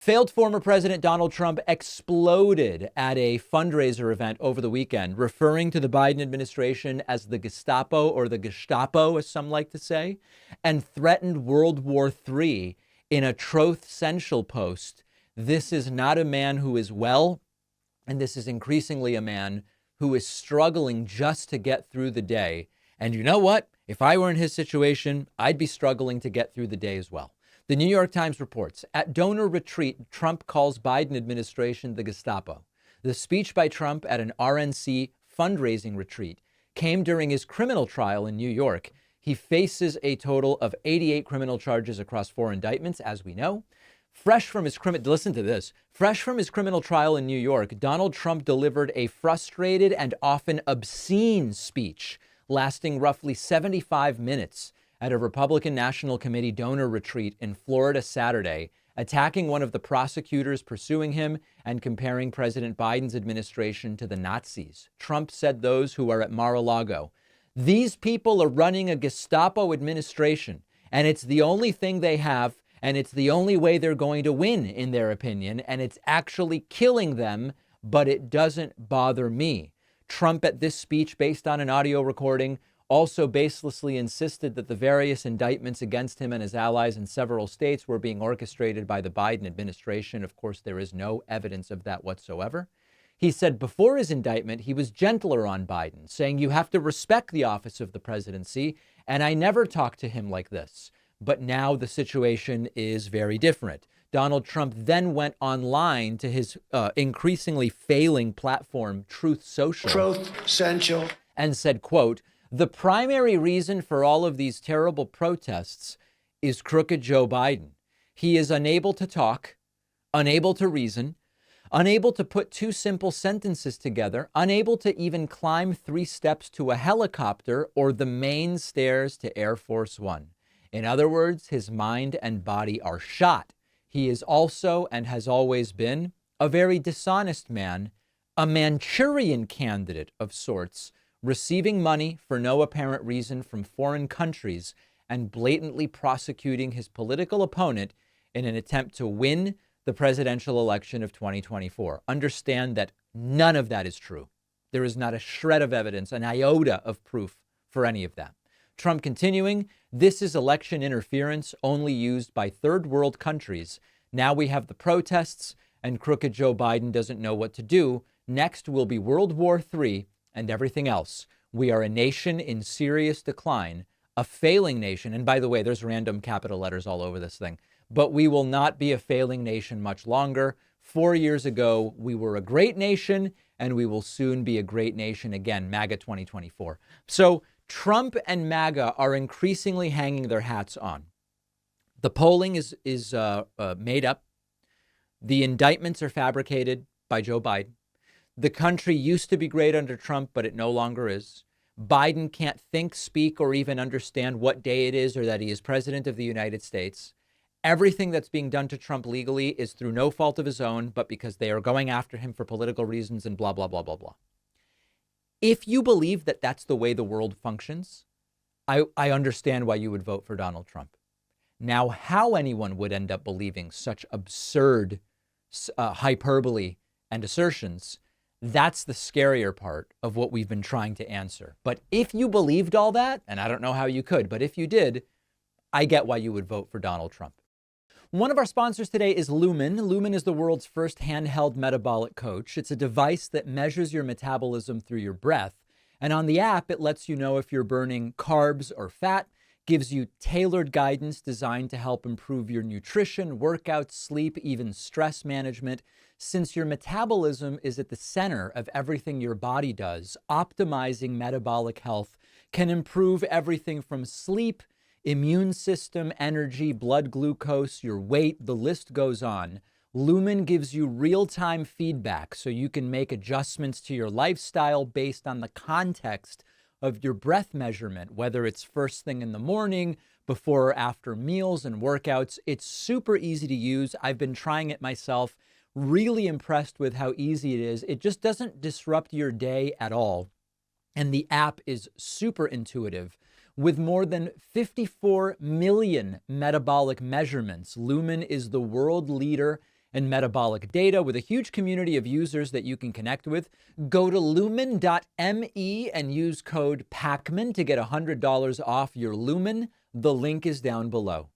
Failed former President Donald Trump exploded at a fundraiser event over the weekend, referring to the Biden administration as the Gestapo, or the Gestapo, as some like to say, and threatened World War III in a Truth Central post. This is not a man who is well, and this is increasingly a man who is struggling just to get through the day. And you know what? If I were in his situation, I'd be struggling to get through the day as well. The New York Times reports, at donor retreat, Trump calls Biden administration the Gestapo. The speech by Trump at an RNC fundraising retreat came during his criminal trial in New York. He faces a total of 88 criminal charges across 4 indictments, as we know. Fresh from his criminal trial in New York, Donald Trump delivered a frustrated and often obscene speech lasting roughly 75 minutes at a Republican National Committee donor retreat in Florida Saturday, attacking one of the prosecutors pursuing him and comparing President Biden's administration to the Nazis. Trump said those who are at Mar-a-Lago, "These people are running a Gestapo administration, and it's the only thing they have, and it's the only way they're going to win, in their opinion, and it's actually killing them, but it doesn't bother me." Trump, at this speech, based on an audio recording, also baselessly insisted that the various indictments against him and his allies in several states were being orchestrated by the Biden administration. Of course, there is no evidence of that whatsoever. He said before his indictment, he was gentler on Biden, saying you have to respect the office of the presidency, and I never talked to him like this. But now the situation is very different. Donald Trump then went online to his increasingly failing platform, Truth Social, and said, quote, "The primary reason for all of these terrible protests is crooked Joe Biden. He is unable to talk, unable to reason, unable to put 2 simple sentences together, unable to even climb 3 steps to a helicopter or the main stairs to Air Force One. In other words, his mind and body are shot. He is also, and has always been, a very dishonest man, a Manchurian candidate of sorts, receiving money for no apparent reason from foreign countries and blatantly prosecuting his political opponent in an attempt to win the presidential election of 2024. Understand that none of that is true. There is not a shred of evidence, an iota of proof for any of that." Trump continuing, "This is election interference only used by third world countries. Now we have the protests, and crooked Joe Biden doesn't know what to do. Next will be World War III and everything else. We are a nation in serious decline, a failing nation." And by the way, there's random capital letters all over this thing. "But we will not be a failing nation much longer. 4 years ago, we were a great nation, and we will soon be a great nation again." MAGA 2024. So Trump and MAGA are increasingly hanging their hats on. The polling is made up. The indictments are fabricated by Joe Biden. The country used to be great under Trump, but it no longer is. Biden can't think, speak, or even understand what day it is or that he is president of the United States. Everything that's being done to Trump legally is through no fault of his own, but because they are going after him for political reasons and blah, blah, blah, blah, blah. If you believe that that's the way the world functions, I understand why you would vote for Donald Trump. Now, how anyone would end up believing such absurd hyperbole and assertions, that's the scarier part of what we've been trying to answer. But if you believed all that, and I don't know how you could, but if you did, I get why you would vote for Donald Trump. One of our sponsors today is Lumen. Lumen is the world's first handheld metabolic coach. It's a device that measures your metabolism through your breath. And on the app, it lets you know if you're burning carbs or fat, gives you tailored guidance designed to help improve your nutrition, workouts, sleep, even stress management. Since your metabolism is at the center of everything your body does, optimizing metabolic health can improve everything from sleep, immune system, energy, blood glucose, your weight, the list goes on. Lumen gives you real-time feedback so you can make adjustments to your lifestyle based on the context of your breath measurement, whether it's first thing in the morning, before or after meals and workouts. It's super easy to use. I've been trying it myself. Really impressed with how easy it is. It just doesn't disrupt your day at all. And the app is super intuitive. With more than 54 million metabolic measurements, Lumen is the world leader and metabolic data with a huge community of users that you can connect with. Go to lumen.me and use code PACMAN to get $100 off your Lumen. The link is down below.